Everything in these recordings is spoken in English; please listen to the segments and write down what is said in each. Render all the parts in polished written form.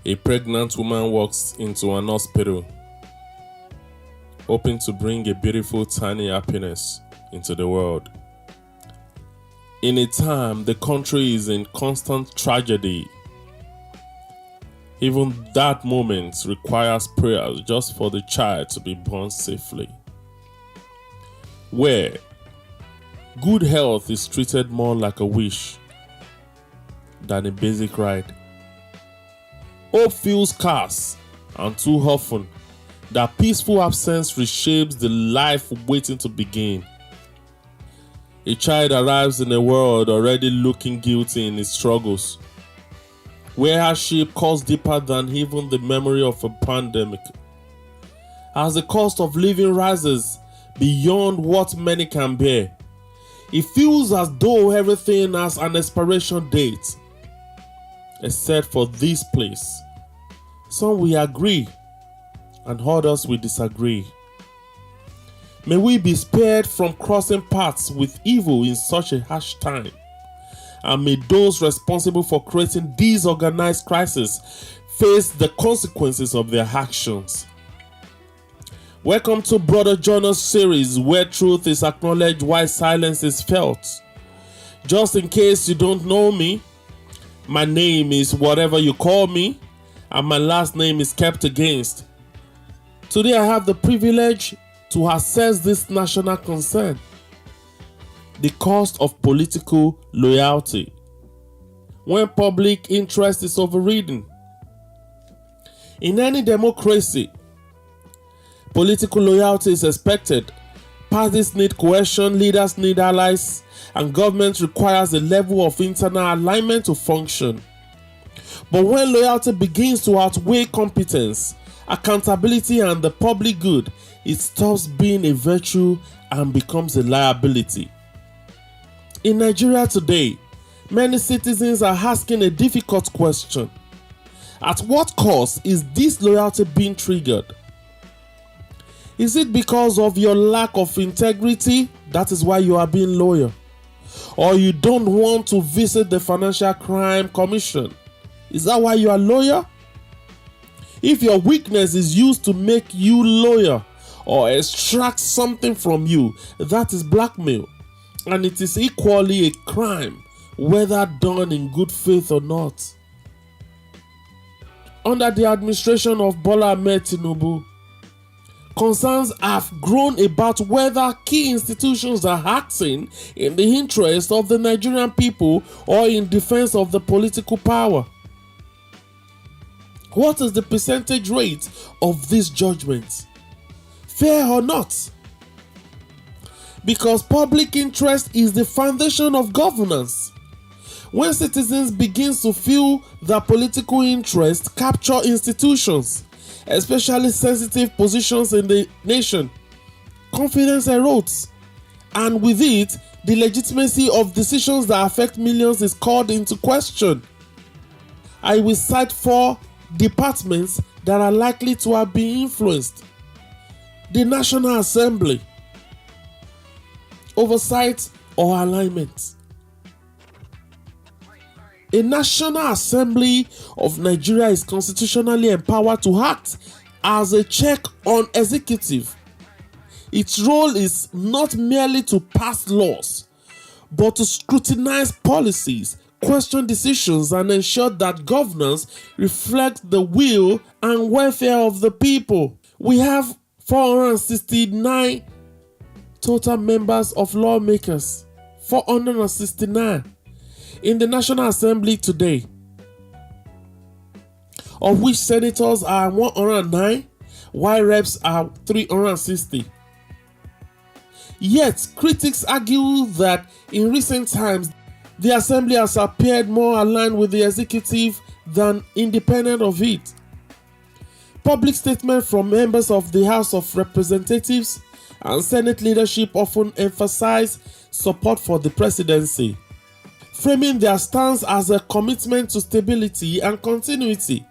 A pregnant woman walks into an hospital, hoping to bring a beautiful tiny happiness into the world. In a time the country is in constant tragedy, even that moment requires prayers just for the child to be born safely. Where good health is treated more like a wish than a basic right. Hope feels scarce, and too often, that peaceful absence reshapes the life waiting to begin. A child arrives in a world already looking guilty in its struggles, where hardship cuts deeper than even the memory of a pandemic. As the cost of living rises beyond what many can bear, it feels as though everything has an expiration date, except for this place. Some will agree and others will disagree. May we be spared from crossing paths with evil in such a harsh time, and may those responsible for creating these organized crises face the consequences of their actions. Welcome to Broda Journal series, where truth is acknowledged while silence is felt. Just in case you don't know me, my name is whatever you call me, and my last name is kept against. Today I have the privilege to assess this national concern: the cost of political loyalty when public interest is overridden. In any democracy, political loyalty is expected. Parties need cohesion, leaders need allies, and government requires a level of internal alignment to function. But when loyalty begins to outweigh competence, accountability, and the public good, it stops being a virtue and becomes a liability. In Nigeria today, many citizens are asking a difficult question: at what cost is this loyalty being triggered? Is it because of your lack of integrity, that is why you are being loyal? Or you don't want to visit the Financial Crime Commission? Is that why you are loyal? If your weakness is used to make you loyal or extract something from you, that is blackmail, and it is equally a crime, whether done in good faith or not. Under the administration of Bola tinubu, concerns have grown about whether key institutions are acting in the interest of the Nigerian people or in defense of the political power. What is the percentage rate of these judgments? Fair or not? Because public interest is the foundation of governance. When citizens begin to feel that political interest capture institutions, especially sensitive positions in the nation, confidence erodes, and with it, the legitimacy of decisions that affect millions is called into question. I will cite 4 departments that are likely to have been influenced: the National Assembly, oversight or alignment. A National Assembly of Nigeria is constitutionally empowered to act as a check on executive. Its role is not merely to pass laws, but to scrutinize policies, question decisions, and ensure that governance reflects the will and welfare of the people. We have 469 total members of lawmakers, 469 in the National Assembly today, of which senators are 109, while reps are 360. Yet, critics argue that in recent times, the Assembly has appeared more aligned with the executive than independent of it. Public statements from members of the House of Representatives and Senate leadership often emphasize support for the presidency, framing their stance as a commitment to stability and continuity.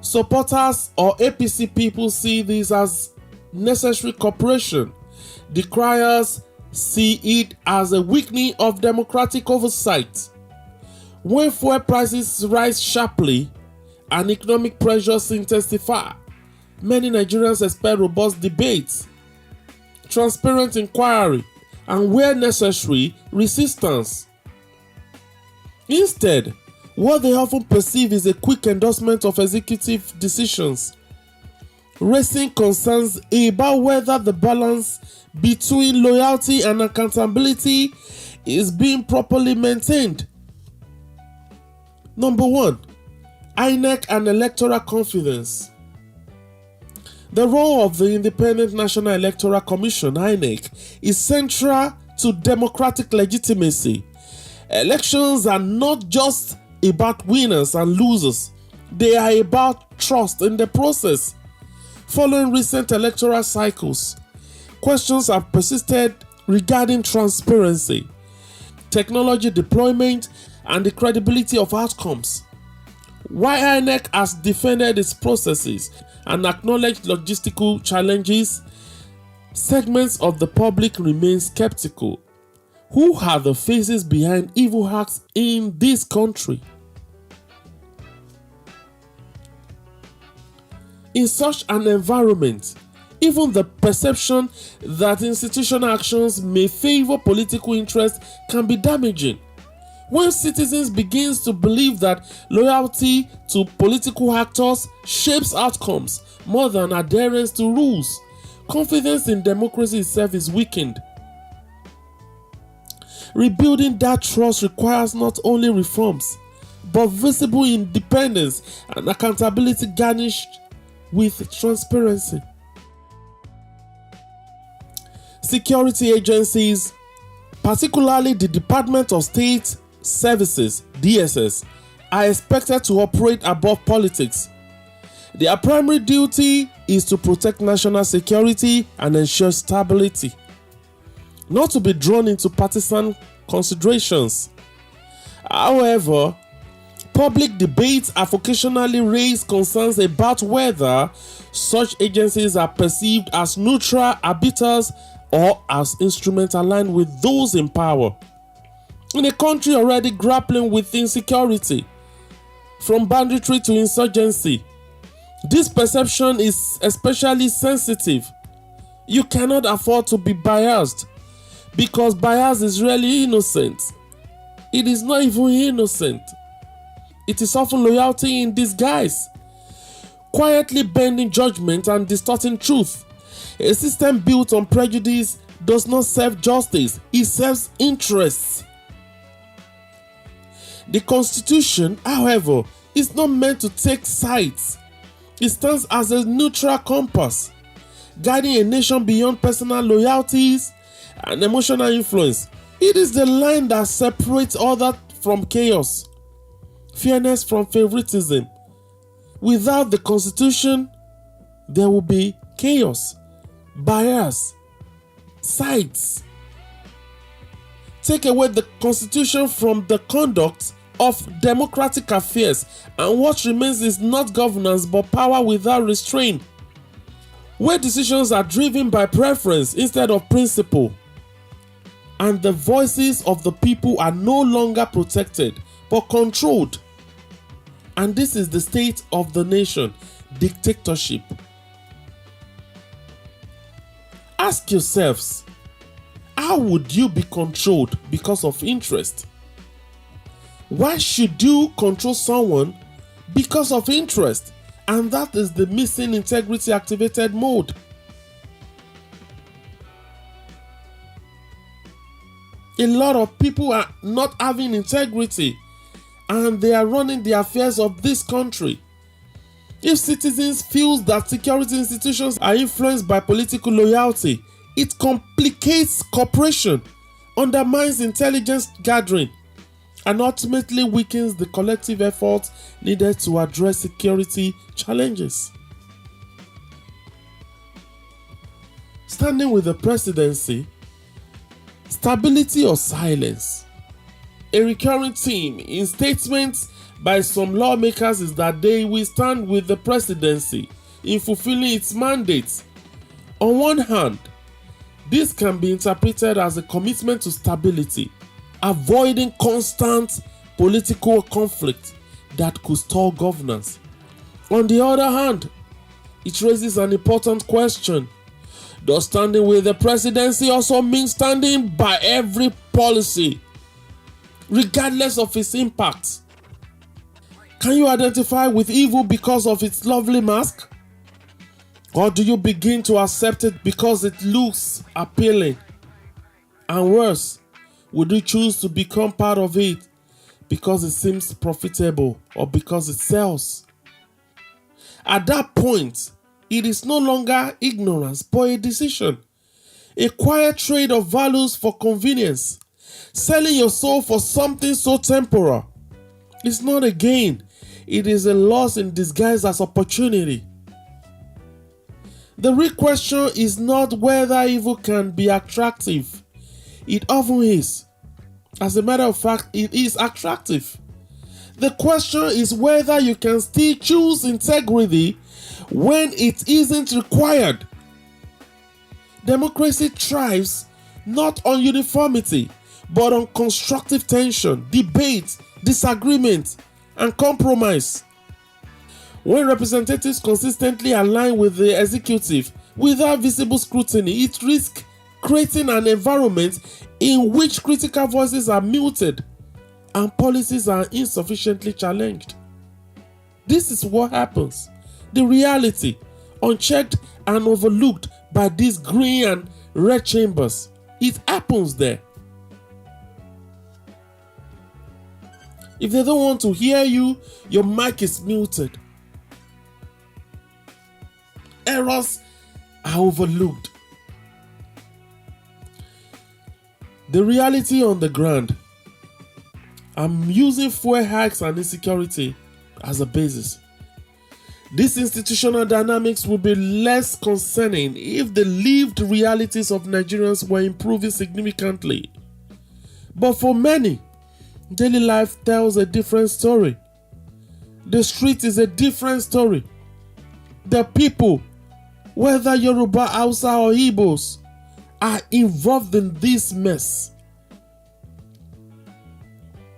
Supporters or APC people see this as necessary cooperation. Decriers see it as a weakening of democratic oversight. When fuel prices rise sharply, and economic pressures intensify, many Nigerians expect robust debates, transparent inquiry, and where necessary, resistance. Instead, what they often perceive is a quick endorsement of executive decisions, raising concerns about whether the balance between loyalty and accountability is being properly maintained. Number 1, INEC and electoral confidence. The role of the Independent National Electoral Commission, INEC, is central to democratic legitimacy. Elections are not just about winners and losers, they are about trust in the process. Following recent electoral cycles, questions have persisted regarding transparency, technology deployment, and the credibility of outcomes. While INEC has defended its processes and acknowledged logistical challenges, segments of the public remain skeptical. Who are the faces behind evil acts in this country? In such an environment, even the perception that institutional actions may favor political interests can be damaging. When citizens begin to believe that loyalty to political actors shapes outcomes more than adherence to rules, confidence in democracy itself is weakened. Rebuilding that trust requires not only reforms, but visible independence and accountability garnished with transparency. Security agencies, particularly the Department of State Services (DSS), are expected to operate above politics. Their primary duty is to protect national security and ensure stability, not to be drawn into partisan considerations. However, public debates have occasionally raised concerns about whether such agencies are perceived as neutral arbiters or as instruments aligned with those in power. In a country already grappling with insecurity, from banditry to insurgency, this perception is especially sensitive. You cannot afford to be biased, because bias is really innocent. It is not even innocent. It is often loyalty in disguise, quietly bending judgment and distorting truth. A system built on prejudice does not serve justice, it serves interests. The Constitution, however, is not meant to take sides. It stands as a neutral compass, guiding a nation beyond personal loyalties and emotional influence. It is the line that separates order from chaos, fairness from favoritism. Without the Constitution, there will be chaos, bias, sides. Take away the Constitution from the conduct of democratic affairs, and what remains is not governance but power without restraint, where decisions are driven by preference instead of principle, and the voices of the people are no longer protected but controlled. And this is the state of the nation: dictatorship. Ask yourselves, how would you be controlled because of interest? Why should you control someone because of interest? And that is the missing integrity activated mode. A lot of people are not having integrity, and they are running the affairs of this country. If citizens feel that security institutions are influenced by political loyalty, it complicates cooperation, undermines intelligence gathering, and ultimately weakens the collective effort needed to address security challenges. Standing with the presidency, stability or silence. A recurring theme in statements by some lawmakers is that they will stand with the presidency in fulfilling its mandates. On one hand, this can be interpreted as a commitment to stability, avoiding constant political conflict that could stall governance. On the other hand, it raises an important question. Does standing with the presidency also mean standing by every policy, regardless of its impact? Can you identify with evil because of its lovely mask? Or do you begin to accept it because it looks appealing? And worse, would you choose to become part of it because it seems profitable or because it sells? At that point, it is no longer ignorance but a decision. A quiet trade of values for convenience. Selling your soul for something so temporal. It's not a gain. It is a loss in disguise as opportunity. The real question is not whether evil can be attractive. It often is. As a matter of fact, it is attractive. The question is whether you can still choose integrity when it isn't required. Democracy thrives not on uniformity, but on constructive tension, debate, disagreement, and compromise. When representatives consistently align with the executive without visible scrutiny, it risks creating an environment in which critical voices are muted and policies are insufficiently challenged. This is what happens. The reality, unchecked and overlooked by these green and red chambers. It happens there. If they don't want to hear you, your mic is muted. Errors are overlooked. The reality on the ground. I'm using fuel hikes and insecurity as a basis. These institutional dynamics will be less concerning if the lived realities of Nigerians were improving significantly. But for many, daily life tells a different story. The street is a different story. The people, whether Yoruba, Hausa or Igbos, are involved in this mess.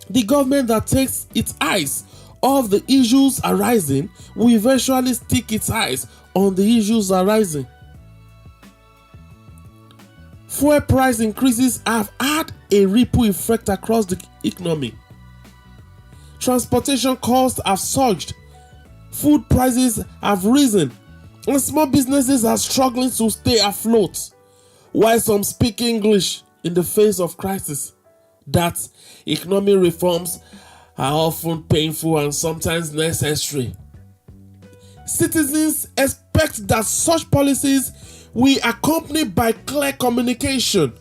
The government that takes its eyes off the issues arising will eventually stick its eyes on the issues arising. Fuel price increases have had a ripple effect across the economy. Transportation costs have surged. Food prices have risen. And small businesses are struggling to stay afloat, while some speak English in the face of crisis. That economic reforms are often painful and sometimes necessary. Citizens expect that such policies will be accompanied by clear communication,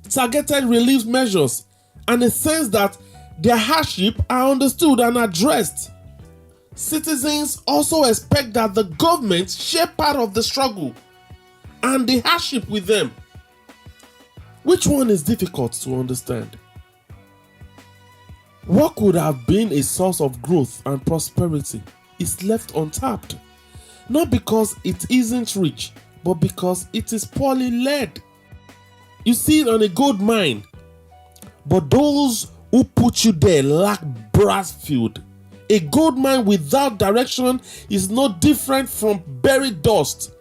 targeted relief measures, and a sense that their hardship are understood and addressed. Citizens also expect that the government share part of the struggle and the hardship with them. Which one is difficult to understand? What could have been a source of growth and prosperity is left untapped, not because it isn't rich, but because it is poorly led. You see it on a gold mine, but those who put you there lack brass field. A gold mine without direction is no different from buried dust.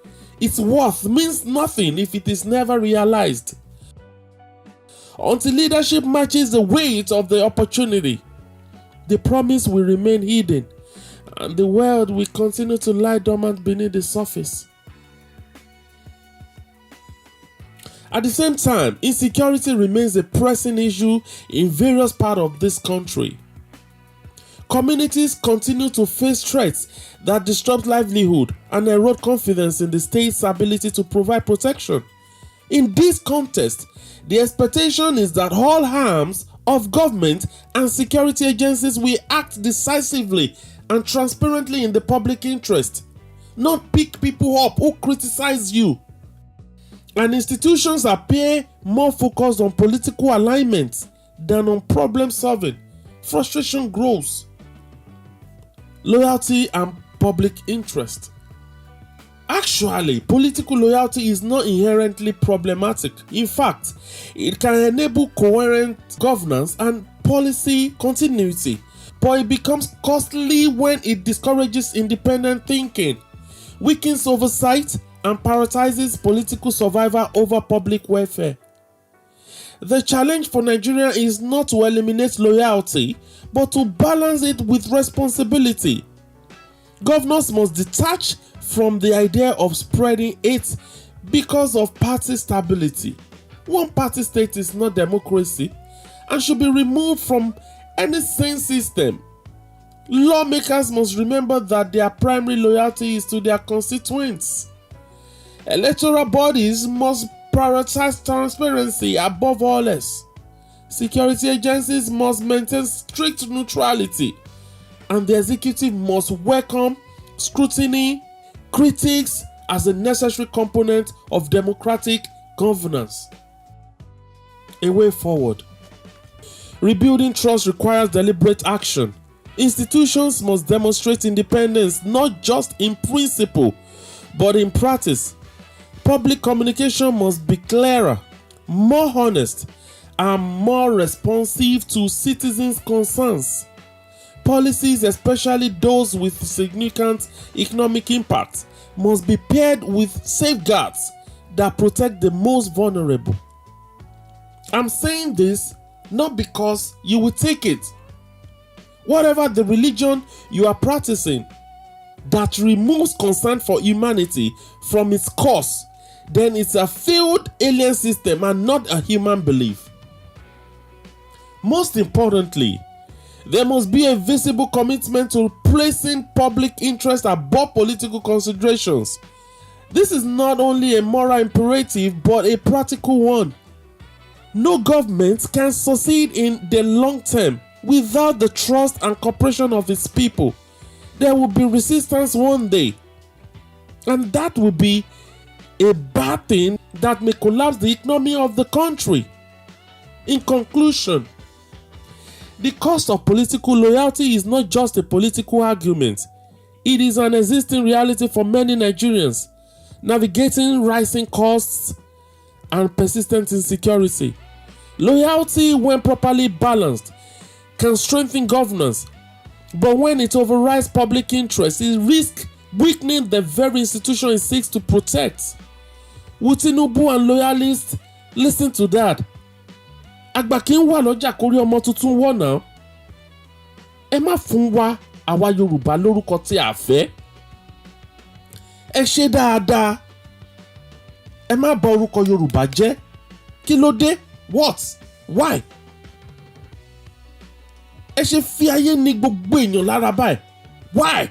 Its worth means nothing if it is never realized. Until leadership matches the weight of the opportunity, the promise will remain hidden, and the world will continue to lie dormant beneath the surface. At the same time, insecurity remains a pressing issue in various parts of this country. Communities continue to face threats that disrupt livelihood and erode confidence in the state's ability to provide protection. In this context, the expectation is that all arms of government and security agencies will act decisively and transparently in the public interest, not pick people up who criticize you. And institutions appear more focused on political alignment than on problem solving. Frustration grows. Loyalty and public interest. Actually, political loyalty is not inherently problematic. In fact, it can enable coherent governance and policy continuity. but it becomes costly when it discourages independent thinking, weakens oversight, and prioritizes political survival over public welfare. The challenge for Nigeria is not to eliminate loyalty, but to balance it with responsibility. Governors must detach from the idea of spreading hate because of party stability. One party state is not democracy and should be removed from any sane system. Lawmakers must remember that their primary loyalty is to their constituents. Electoral bodies must prioritize transparency above all else. Security agencies must maintain strict neutrality, and the executive must welcome scrutiny, critics as a necessary component of democratic governance. A way forward. Rebuilding trust requires deliberate action. Institutions must demonstrate independence not just in principle, but in practice. Public communication must be clearer, more honest, and more responsive to citizens' concerns. Policies, especially those with significant economic impact, must be paired with safeguards that protect the most vulnerable. I'm saying this not because you will take it. Whatever the religion you are practicing that removes concern for humanity from its course, then it's a failed alien system and not a human belief. Most importantly, there must be a visible commitment to placing public interest above political considerations. This is not only a moral imperative but a practical one. No government can succeed in the long term without the trust and cooperation of its people. There will be resistance one day, and that will be a bad thing that may collapse the economy of the country. In conclusion, the cost of political loyalty is not just a political argument. It is an existing reality for many Nigerians, navigating rising costs and persistent insecurity. Loyalty, when properly balanced, can strengthen governance, but when it overrides public interest, it risks weakening the very institution it seeks to protect. Will Tinubu and loyalists listen to that? Àgbà kì í wà lọ́jà kórí ọmọ tuntun wọ̀ náà. Ẹ má fún wa àwa Yorùbá lórúkọ tí a fẹ́. Ẹ ṣe dáadáa. Ẹ má bà orúkọ Yorùbá jẹ́. Kí ló dé? What? Why? Ẹ ṣe fi ayé ní gbogbo èèyàn lára báyìí. Why?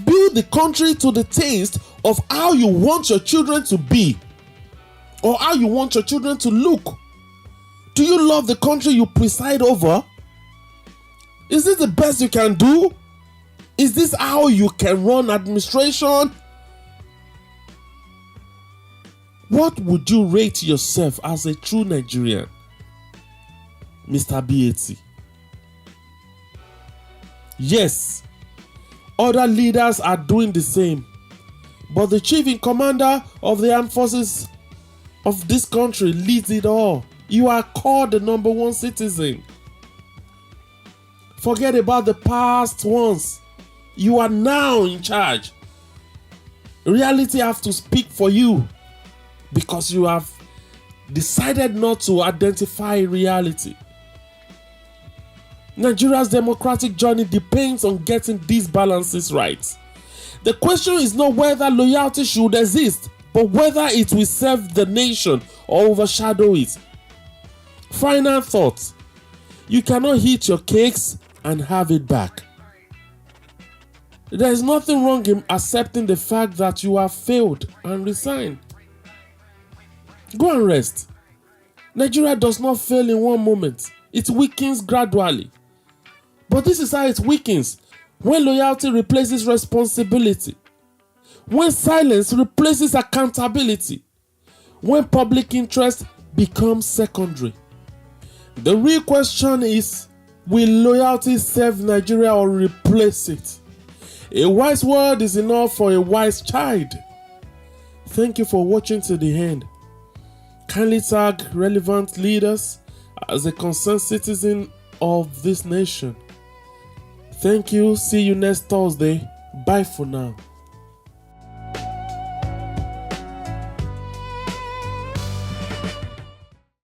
Build the country to the taste of how you want your children to be or how you want your children to look. Do you love the country you preside over? Is this the best you can do? Is this how you can run administration? What would you rate yourself as a true Nigerian, Mr. BAT? Yes, other leaders are doing the same, but the chief in commander of the armed forces of this country leads it all. You are called the number one citizen. Forget about the past ones. You are now in charge. Reality has to speak for you because you have decided not to identify reality. Nigeria's democratic journey depends on getting these balances right. The question is not whether loyalty should exist, but whether it will serve the nation or overshadow it. Final thought: you cannot eat your cakes and have it back. There is nothing wrong in accepting the fact that you have failed and resign. Go and rest. Nigeria does not fail in one moment. It weakens gradually. But this is how it weakens: when loyalty replaces responsibility, when silence replaces accountability, when public interest becomes secondary. The real question is, will loyalty serve Nigeria or replace it? A wise word is enough for a wise child. Thank you for watching to the end. Kindly tag relevant leaders as a concerned citizen of this nation. Thank you. See you next Thursday. Bye for now.